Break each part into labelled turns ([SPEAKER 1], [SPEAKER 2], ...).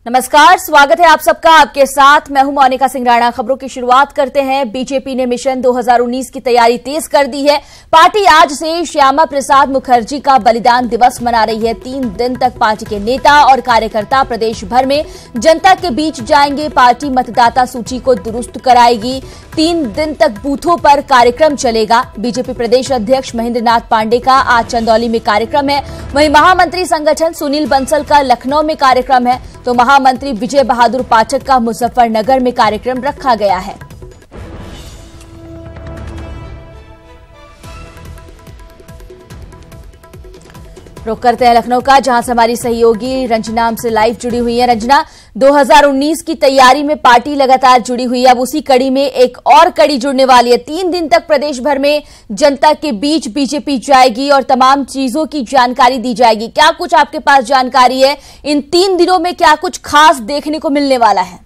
[SPEAKER 1] नमस्कार, स्वागत है आप सबका। आपके साथ मैं हूं मोनिका सिंह राणा। खबरों की शुरुआत करते हैं। बीजेपी ने मिशन 2019 की तैयारी तेज कर दी है। पार्टी आज से श्यामा प्रसाद मुखर्जी का बलिदान दिवस मना रही है। 3 दिन तक पार्टी के नेता और कार्यकर्ता प्रदेश भर में जनता के बीच जाएंगे। पार्टी मतदाता सूची को दुरुस्त कराएगी। 3 दिन तक बूथों पर कार्यक्रम चलेगा। बीजेपी प्रदेश अध्यक्ष महेंद्र नाथ पांडे का आज चंदौली में कार्यक्रम है। वहीं महामंत्री संगठन सुनील बंसल का लखनऊ में कार्यक्रम है, तो महामंत्री विजय बहादुर पाठक का मुजफ्फरनगर में कार्यक्रम रखा गया है। रुक करते हैं लखनऊ का, जहां से हमारी सहयोगी रंजना हमसे लाइव जुड़ी हुई है। रंजना, 2019 की तैयारी में पार्टी लगातार जुड़ी हुई है। अब उसी कड़ी में एक और कड़ी जुड़ने वाली है। 3 दिन तक प्रदेश भर में जनता के बीच बीजेपी जाएगी और तमाम चीजों की जानकारी दी जाएगी। क्या कुछ आपके पास जानकारी है? इन 3 दिनों में क्या कुछ खास देखने को मिलने वाला है?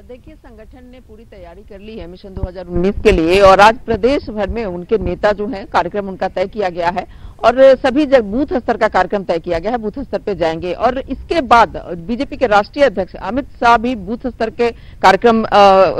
[SPEAKER 2] देखिए, संगठन ने पूरी तैयारी कर ली है मिशन 2019 के लिए और आज प्रदेश भर में उनके नेता जो हैं, कार्यक्रम उनका तय किया गया है और सभी जगह बूथ स्तर का कार्यक्रम तय किया गया है। बूथ स्तर पे जाएंगे और इसके बाद बीजेपी के राष्ट्रीय अध्यक्ष अमित शाह भी बूथ स्तर के कार्यक्रम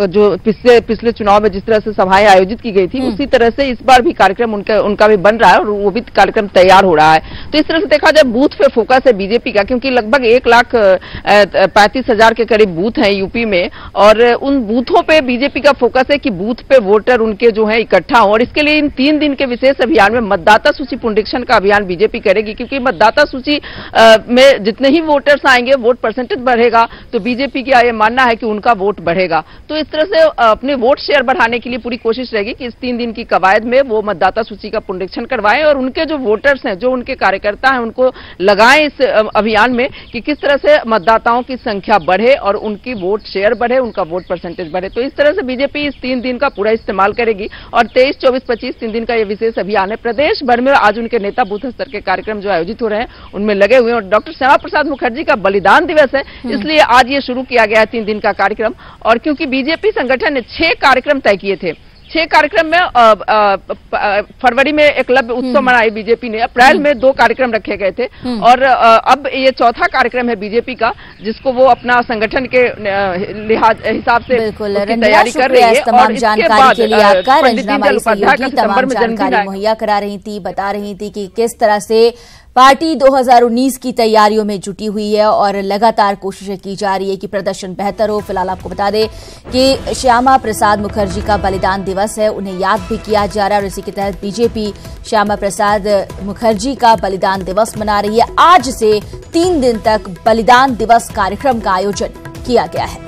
[SPEAKER 2] जो पिछले चुनाव में जिस तरह से सभाएं आयोजित की गई थी, उसी तरह से इस बार भी कार्यक्रम उनका भी बन रहा है और वो भी कार्यक्रम तैयार हो रहा है। तो इस तरह से देखा जाए, बूथ पे फोकस है बीजेपी का, क्योंकि लगभग 1,35,000 के करीब बूथ हैं यूपी में और उन बूथों पे बीजेपी का फोकस है कि बूथ पे वोटर उनके जो है इकट्ठा हो। और इसके लिए इन 3 दिन के विशेष अभियान में मतदाता सूची पुनरीक्षण का अभियान बीजेपी करेगी, क्योंकि मतदाता सूची में जितने ही वोटर्स आएंगे, वोट परसेंटेज बढ़ेगा, तो बीजेपी का यह मानना है कि उनका वोट बढ़ेगा। तो इस तरह से अपने वोट शेयर बढ़ाने के लिए पूरी कोशिश रहेगी कि इस 3 दिन की कवायद में वो मतदाता सूची का पुनरीक्षण करवाएं और उनके जो वोटर्स हैं, जो उनके कार्यकर्ता हैं, उनको लगाएं इस अभियान में कि किस तरह से मतदाताओं की संख्या बढ़े और उनकी वोट शेयर बढ़े, उनका वोट परसेंटेज बढ़े। तो इस तरह से बीजेपी इस 3 दिन का पूरा इस्तेमाल करेगी और 23, 24, 25 3 दिन का यह विशेष अभियान है। प्रदेश भर में आज उनके नेता बूथ स्तर के कार्यक्रम जो आयोजित हो रहे हैं उनमें लगे हुए हैं और डॉक्टर श्यामा प्रसाद मुखर्जी का बलिदान दिवस है, इसलिए आज ये शुरू किया गया है 3 दिन का कार्यक्रम। और क्योंकि बीजेपी संगठन ने 6 कार्यक्रम तय किए थे, 6 कार्यक्रम में फरवरी में एकलव्य उत्सव मनाई बीजेपी ने, अप्रैल में 2 कार्यक्रम रखे गए थे और अब ये 4था कार्यक्रम है बीजेपी का, जिसको वो अपना संगठन के हिसाब से तैयारी कर रही है।
[SPEAKER 1] तमाम जानकारी के लिए आपका रंजना हमारी सहयोगी तमाम जानकारी मुहैया करा रही थी, बता रही थी कि किस तरह से पार्टी 2019 की तैयारियों में जुटी हुई है और लगातार कोशिशें की जा रही है कि प्रदर्शन बेहतर हो। फिलहाल आपको बता दें कि श्यामा प्रसाद मुखर्जी का बलिदान दिवस है, उन्हें याद भी किया जा रहा है और इसी के तहत बीजेपी श्यामा प्रसाद मुखर्जी का बलिदान दिवस मना रही है। आज से 3 दिन तक बलिदान दिवस कार्यक्रम का आयोजन किया गया है।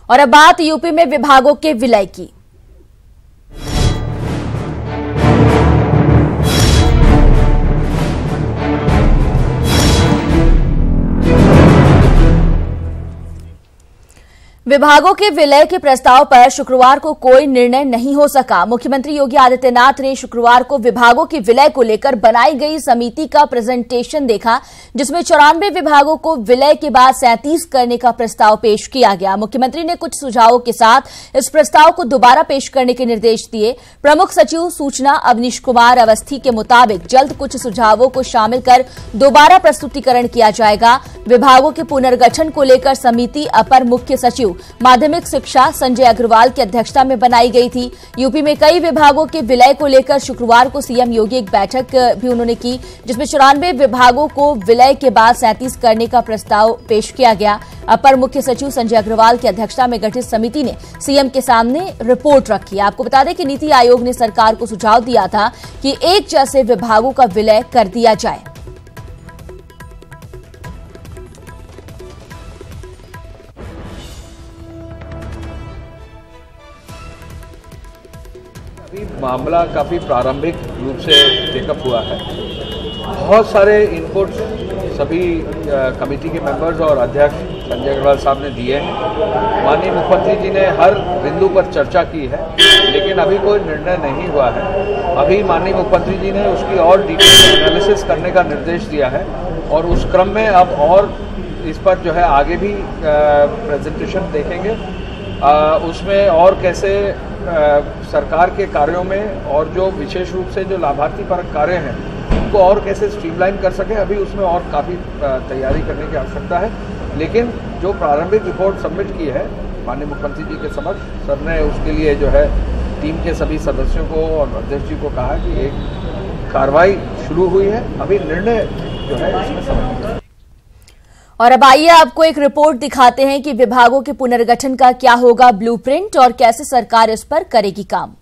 [SPEAKER 1] और अब बात यूपी में विभागों के विलय की। विभागों के विलय के प्रस्ताव पर शुक्रवार को कोई निर्णय नहीं हो सका। मुख्यमंत्री योगी आदित्यनाथ ने शुक्रवार को विभागों के विलय को लेकर बनाई गई समिति का प्रेजेंटेशन देखा, जिसमें 94 विभागों को विलय के बाद 37 करने का प्रस्ताव पेश किया गया। मुख्यमंत्री ने कुछ सुझावों के साथ इस प्रस्ताव को दोबारा पेश करने के निर्देश दिए। प्रमुख सचिव सूचना अवनीश कुमार अवस्थी के मुताबिक जल्द कुछ सुझावों को शामिल कर दोबारा प्रस्तुतिकरण किया जाएगा। विभागों के पुनर्गठन को लेकर समिति अपर मुख्य सचिव माध्यमिक शिक्षा संजय अग्रवाल की अध्यक्षता में बनाई गई थी। यूपी में कई विभागों के विलय को लेकर शुक्रवार को सीएम योगी एक बैठक भी उन्होंने की, जिसमें 94 विभागों को विलय के बाद 37 करने का प्रस्ताव पेश किया गया। अपर मुख्य सचिव संजय अग्रवाल की अध्यक्षता में गठित समिति ने सीएम के सामने रिपोर्ट रखी। आपको बता दें कि नीति आयोग ने सरकार को सुझाव दिया था कि एक जैसे विभागों का विलय कर दिया जाए।
[SPEAKER 3] मामला काफ़ी प्रारंभिक रूप से टेकअप हुआ है। बहुत सारे इनपुट सभी कमेटी के मेंबर्स और अध्यक्ष संजय अग्रवाल साहब ने दिए हैं। माननीय मुख्यमंत्री जी ने हर बिंदु पर चर्चा की है, लेकिन अभी कोई निर्णय नहीं हुआ है। अभी माननीय मुख्यमंत्री जी ने उसकी और डिटेल एनालिसिस करने का निर्देश दिया है और उस क्रम में अब और इस पर जो है आगे भी प्रेजेंटेशन देखेंगे। उसमें और कैसे सरकार के कार्यों में और जो विशेष रूप से जो लाभार्थी परक कार्य हैं उनको और कैसे स्ट्रीमलाइन कर सकें, अभी उसमें और काफ़ी तैयारी करने की आवश्यकता है। लेकिन जो प्रारंभिक रिपोर्ट सबमिट की है माननीय मुख्यमंत्री जी के समक्ष, सर ने उसके लिए जो है टीम के सभी सदस्यों को और अध्यक्ष जी को कहा कि एक कार्रवाई शुरू हुई है, अभी निर्णय जो है इसमें समझ।
[SPEAKER 1] और अब आइए आपको एक रिपोर्ट दिखाते हैं कि विभागों के पुनर्गठन का क्या होगा ब्लूप्रिंट और कैसे सरकार इस पर करेगी काम।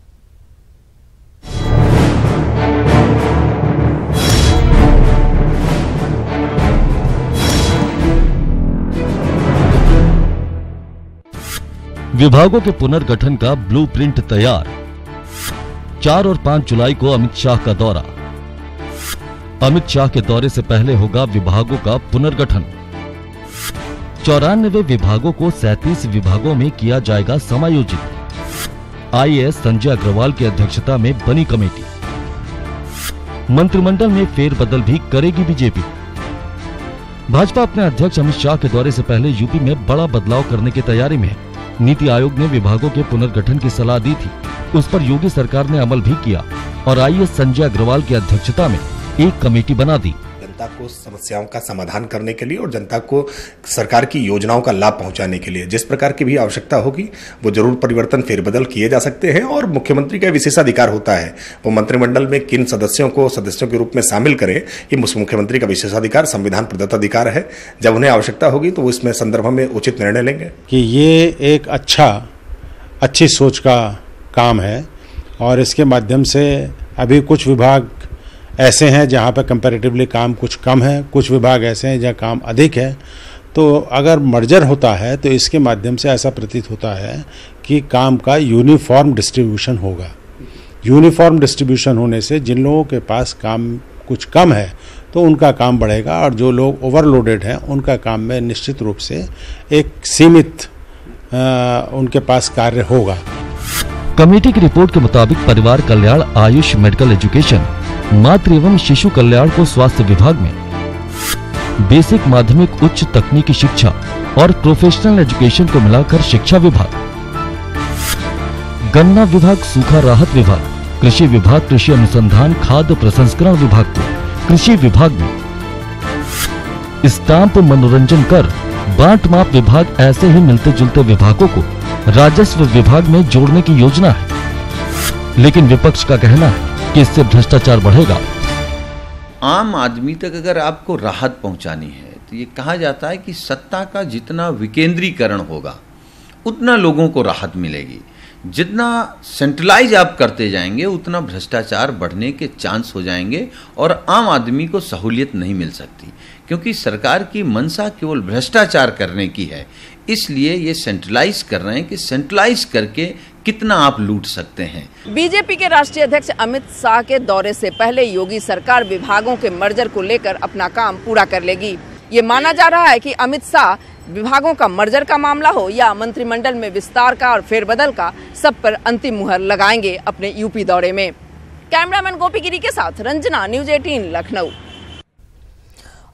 [SPEAKER 4] विभागों के पुनर्गठन का ब्लूप्रिंट तैयार। 4 और 5 जुलाई को अमित शाह का दौरा। अमित शाह के दौरे से पहले होगा विभागों का पुनर्गठन। 94 विभागों को 37 विभागों में किया जाएगा समायोजित। आईएएस संजय अग्रवाल की अध्यक्षता में बनी कमेटी। मंत्रिमंडल में फेरबदल भी करेगी बीजेपी। भाजपा अपने अध्यक्ष अमित शाह के दौरे से पहले यूपी में बड़ा बदलाव करने की तैयारी में है। नीति आयोग ने विभागों के पुनर्गठन की सलाह दी थी, उस पर योगी सरकार ने अमल भी किया और आईएएस संजय अग्रवाल की अध्यक्षता में एक कमेटी बना दी।
[SPEAKER 5] जनता को समस्याओं का समाधान करने के लिए और जनता को सरकार की योजनाओं का लाभ पहुंचाने के लिए जिस प्रकार की भी आवश्यकता होगी वो जरूर परिवर्तन फेरबदल किए जा सकते हैं। और मुख्यमंत्री का विशेषाधिकार होता है, वो मंत्रिमंडल में किन सदस्यों को सदस्यों के रूप में शामिल करें, ये मुख्यमंत्री का विशेषाधिकार, संविधान प्रदत्त अधिकार है। जब उन्हें आवश्यकता होगी तो वो इसमें संदर्भ में उचित निर्णय लेंगे।
[SPEAKER 6] कि ये एक अच्छी सोच का काम है और इसके माध्यम से अभी कुछ विभाग ऐसे हैं जहाँ पर कंपैरेटिवली काम कुछ कम है, कुछ विभाग ऐसे हैं जहाँ काम अधिक है। तो अगर मर्जर होता है तो इसके माध्यम से ऐसा प्रतीत होता है कि काम का यूनिफॉर्म डिस्ट्रीब्यूशन होगा। यूनिफॉर्म डिस्ट्रीब्यूशन होने से जिन लोगों के पास काम कुछ कम है तो उनका काम बढ़ेगा और जो लोग ओवरलोडेड हैं उनका काम में निश्चित रूप से एक सीमित उनके पास कार्य होगा।
[SPEAKER 4] कमेटी की रिपोर्ट के मुताबिक परिवार कल्याण, आयुष, मेडिकल एजुकेशन, मातृ एवं शिशु कल्याण को स्वास्थ्य विभाग में, बेसिक, माध्यमिक, उच्च तकनीकी शिक्षा और प्रोफेशनल एजुकेशन को मिलाकर शिक्षा विभाग, गन्ना विभाग, सूखा राहत विभाग, कृषि विभाग, कृषि अनुसंधान, खाद्य प्रसंस्करण विभाग को कृषि विभाग में, स्टाम्प, मनोरंजन कर, बांट माप विभाग, ऐसे ही मिलते जुलते विभागों को राजस्व विभाग में जोड़ने की योजना है। लेकिन विपक्ष का कहना है कि इससे भ्रष्टाचार बढ़ेगा।
[SPEAKER 7] आम आदमी तक अगर आपको राहत पहुंचानी है तो ये कहा जाता है कि सत्ता का जितना विकेंद्रीकरण होगा उतना लोगों को राहत मिलेगी। जितना सेंट्रलाइज आप करते जाएंगे उतना भ्रष्टाचार बढ़ने के चांस हो जाएंगे और आम आदमी को सहूलियत नहीं मिल सकती, क्योंकि सरकार की मंशा केवल भ्रष्टाचार करने की है। इसलिए ये सेंट्रलाइज कर रहे हैं कि सेंट्रलाइज करके कितना आप लूट सकते हैं।
[SPEAKER 2] बीजेपी के राष्ट्रीय अध्यक्ष अमित शाह के दौरे से पहले योगी सरकार विभागों के मर्जर को लेकर अपना काम पूरा कर लेगी। ये माना जा रहा है कि अमित शाह विभागों का मर्जर का मामला हो या मंत्रिमंडल में विस्तार का और फेरबदल का, सब पर अंतिम मुहर लगाएंगे अपने यूपी दौरे में। कैमरामैन गोपी गिरी के साथ रंजना, न्यूज 18 लखनऊ।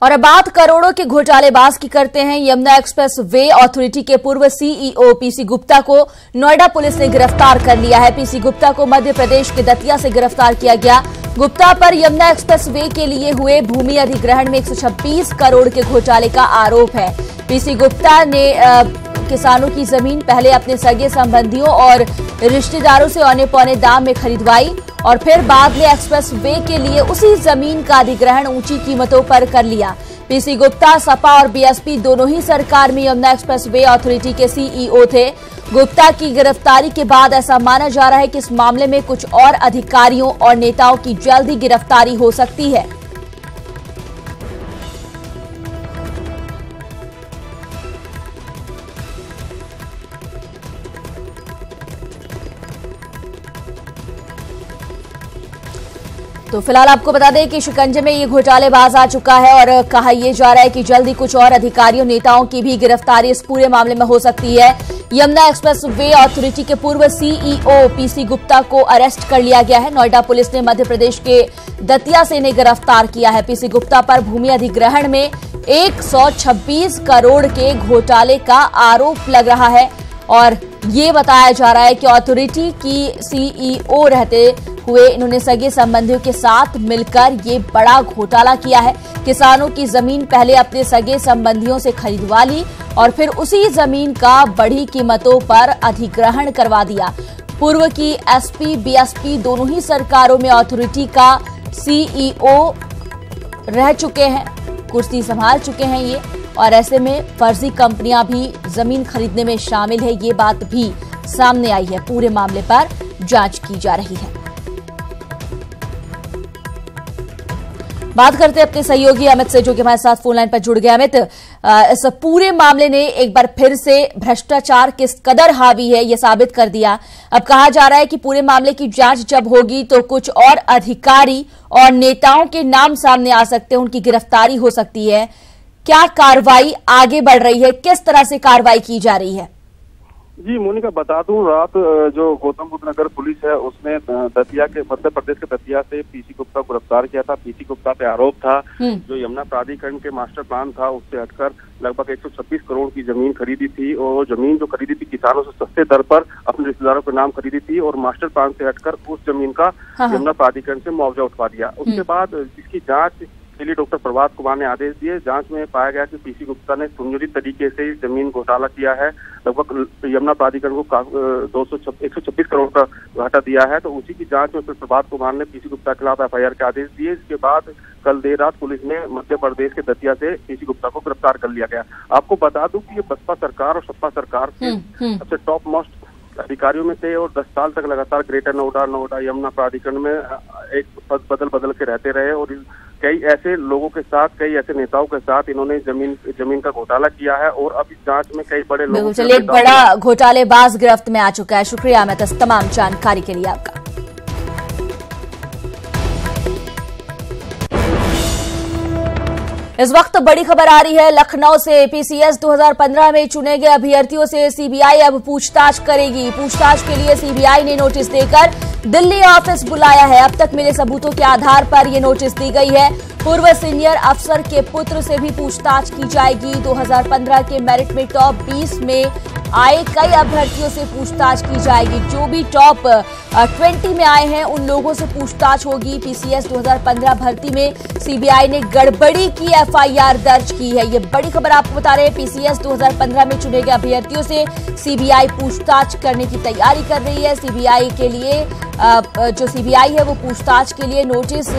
[SPEAKER 1] और अब बात करोड़ों के घोटालेबाज की करते हैं। यमुना एक्सप्रेस वे अथॉरिटी के पूर्व सीईओ पीसी गुप्ता को नोएडा पुलिस ने गिरफ्तार कर लिया है। पीसी गुप्ता को मध्य प्रदेश के दतिया से गिरफ्तार किया गया। गुप्ता पर यमुना एक्सप्रेस वे के लिए हुए भूमि अधिग्रहण में 126 करोड़ के घोटाले का आरोप है। पीसी गुप्ता ने किसानों की जमीन पहले अपने सगे संबंधियों और रिश्तेदारों से औने पौने दाम में खरीदवाई और फिर बाद में एक्सप्रेस वे के लिए उसी जमीन का अधिग्रहण ऊंची कीमतों पर कर लिया। पीसी गुप्ता सपा और बीएसपी दोनों ही सरकार में यमुना एक्सप्रेस वे अथॉरिटी के सीईओ थे। गुप्ता की गिरफ्तारी के बाद ऐसा माना जा रहा है कि इस मामले में कुछ और अधिकारियों और नेताओं की जल्द ही गिरफ्तारी हो सकती है। तो फिलहाल आपको बता दें कि शिकंजे में ये घोटालेबाज आ चुका है और कहा यह जा रहा है कि जल्दी कुछ और अधिकारियों नेताओं की भी गिरफ्तारी इस पूरे मामले में हो सकती है। यमुना एक्सप्रेस वे अथॉरिटी के पूर्व सीईओ पीसी गुप्ता को अरेस्ट कर लिया गया है। नोएडा पुलिस ने मध्य प्रदेश के दतिया से इन्हें गिरफ्तार किया है। पीसी गुप्ता पर भूमि अधिग्रहण में 126 करोड़ के घोटाले का आरोप लग रहा है और ये बताया जा रहा है कि अथॉरिटी की सीईओ रहते हुए इन्होंने सगे संबंधियों के साथ मिलकर ये बड़ा घोटाला किया है। किसानों की जमीन पहले अपने सगे संबंधियों से खरीदवा ली और फिर उसी जमीन का बढ़ी कीमतों पर अधिग्रहण करवा दिया। पूर्व की एसपी बीएसपी दोनों ही सरकारों में अथॉरिटी का सीईओ रह चुके हैं, कुर्सी संभाल चुके हैं ये, और ऐसे में फर्जी कंपनियां भी जमीन खरीदने में शामिल है, ये बात भी सामने आई है। पूरे मामले पर जांच की जा रही है। बात करते हैं अपने सहयोगी अमित से, जो कि हमारे साथ फोन लाइन पर जुड़ गए। अमित, इस पूरे मामले ने एक बार फिर से भ्रष्टाचार किस कदर हावी है ये साबित कर दिया। अब कहा जा रहा है कि पूरे मामले की जांच जब होगी तो कुछ और अधिकारी और नेताओं के नाम सामने आ सकते हैं, उनकी गिरफ्तारी हो सकती है। क्या कार्रवाई आगे बढ़ रही है, किस तरह से कार्रवाई की जा रही है?
[SPEAKER 8] जी मोनिका, बता दूं, रात जो गौतम बुद्ध नगर पुलिस है उसने दतिया के मध्य प्रदेश के दतिया से पीसी गुप्ता को गिरफ्तार किया था। पीसी गुप्ता पे आरोप था जो यमुना प्राधिकरण के मास्टर प्लान था उससे हटकर लगभग 126 करोड़ की जमीन खरीदी थी, और जमीन जो खरीदी थी किसानों से सस्ते दर पर अपने रिश्तेदारों के नाम खरीदी थी, और मास्टर प्लान से हटकर उस जमीन का यमुना प्राधिकरण से मुआवजा उठवा दिया। उसके बाद इसकी जाँच के लिए डॉक्टर प्रभात कुमार ने आदेश दिए। जांच में पाया गया कि पीसी गुप्ता ने सुनियोजित तरीके से जमीन घोटाला किया है। लगभग यमुना प्राधिकरण को 126 करोड़ का घाटा दिया है। तो उसी की जांच में फिर प्रभात कुमार ने पीसी गुप्ता के खिलाफ एफआईआर के आदेश दिए। इसके बाद कल देर रात पुलिस ने मध्य प्रदेश के दतिया से पीसी गुप्ता को गिरफ्तार कर लिया गया। आपको बता दूं कि ये बसपा सरकार और सपा सरकार के सबसे टॉप मोस्ट अधिकारियों में थे, और 10 साल तक लगातार ग्रेटर नोएडा यमुना प्राधिकरण में एक पद बदल के रहते रहे, और कई ऐसे लोगों के साथ, कई ऐसे नेताओं के साथ इन्होंने जमीन का घोटाला किया है। और अब इस जांच में कई बड़े लोग,
[SPEAKER 1] चलिए, एक बड़ा घोटालेबाज गिरफ्त में आ चुका है। शुक्रिया अमित इस तमाम जानकारी के लिए आपका। इस वक्त बड़ी खबर आ रही है लखनऊ से। पीसीएस 2015 में चुने गए अभ्यर्थियों से सीबीआई अब पूछताछ करेगी। पूछताछ के लिए सीबीआई ने नोटिस देकर दिल्ली ऑफिस बुलाया है। अब तक मिले सबूतों के आधार पर यह नोटिस दी गई है। पूर्व सीनियर अफसर के पुत्र से भी पूछताछ की जाएगी। 2015 के मेरिट में टॉप 20 में आए कई अभ्यर्थियों से पूछताछ की जाएगी। जो भी टॉप 20 में आए हैं उन लोगों से पूछताछ होगी। पीसीएस 2015 भर्ती में सीबीआई ने गड़बड़ी की एफआईआर दर्ज की है। ये बड़ी खबर आपको बता रहे हैं। पीसीएस 2015 में चुने गए अभ्यर्थियों से सीबीआई पूछताछ करने की तैयारी कर रही है। सीबीआई के लिए जो सीबीआई है वो पूछताछ के लिए नोटिस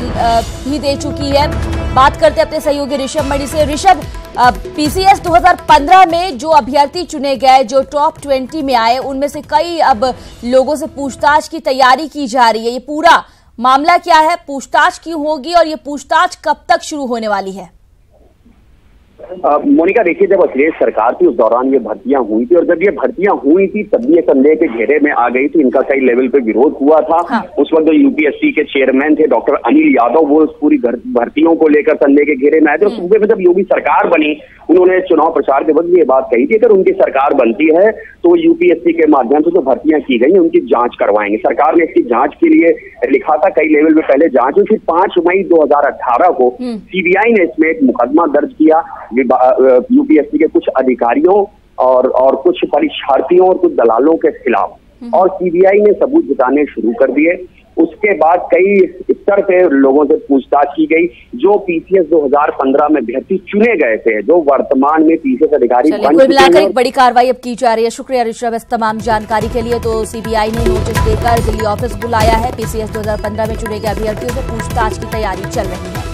[SPEAKER 1] भी दे चुकी है। बात करते हैं अपने सहयोगी ऋषभ मणि से। ऋषभ, पीसीएस 2015 में जो अभ्यर्थी चुने गए, जो टॉप 20 में आए, उनमें से कई अब लोगों से पूछताछ की तैयारी की जा रही है। ये पूरा मामला क्या है, पूछताछ क्यों होगी और ये पूछताछ कब तक शुरू होने वाली है?
[SPEAKER 9] मोनिका, देखिए, जब अखिलेश सरकार थी उस दौरान ये भर्तियां हुई थी, और जब ये भर्तियां हुई थी तब ये संदेह के घेरे में आ गई थी। इनका कई लेवल पे विरोध हुआ था। उस वक्त जो यूपीएससी के चेयरमैन थे डॉक्टर अनिल यादव, वो उस पूरी भर्तियों को लेकर संदेह के घेरे में आए थे। सूबे में जब योगी सरकार बनी, उन्होंने चुनाव प्रचार के वक्त ये बात कही थी, अगर उनकी सरकार बनती है तो यूपीएससी के माध्यम से जो भर्तियां की गई उनकी जांच करवाएंगे। सरकार ने इसकी जांच के लिए लिखा था, कई लेवल पे पहले जांच हुई। फिर 5 मई 2018 को सीबीआई ने इसमें एक मुकदमा दर्ज किया यूपीएससी के कुछ अधिकारियों और कुछ परीक्षार्थियों और कुछ दलालों के खिलाफ, और सीबीआई ने सबूत जुटाने शुरू कर दिए। उसके बाद कई स्तर पे लोगों से पूछताछ की गई। जो पीसीएस 2015 में अभ्यर्थी चुने गए थे, जो वर्तमान में पीसीएस अधिकारी बन
[SPEAKER 1] कुल मिलाकर एक बड़ी कार्रवाई अब की जा रही है। शुक्रिया ऋषभ इस तमाम जानकारी के लिए। तो सीबीआई ने नोटिस देकर दिल्ली ऑफिस बुलाया है। पीसीएस 2015 में चुने गए अभ्यर्थियों से पूछताछ की तैयारी चल रही है।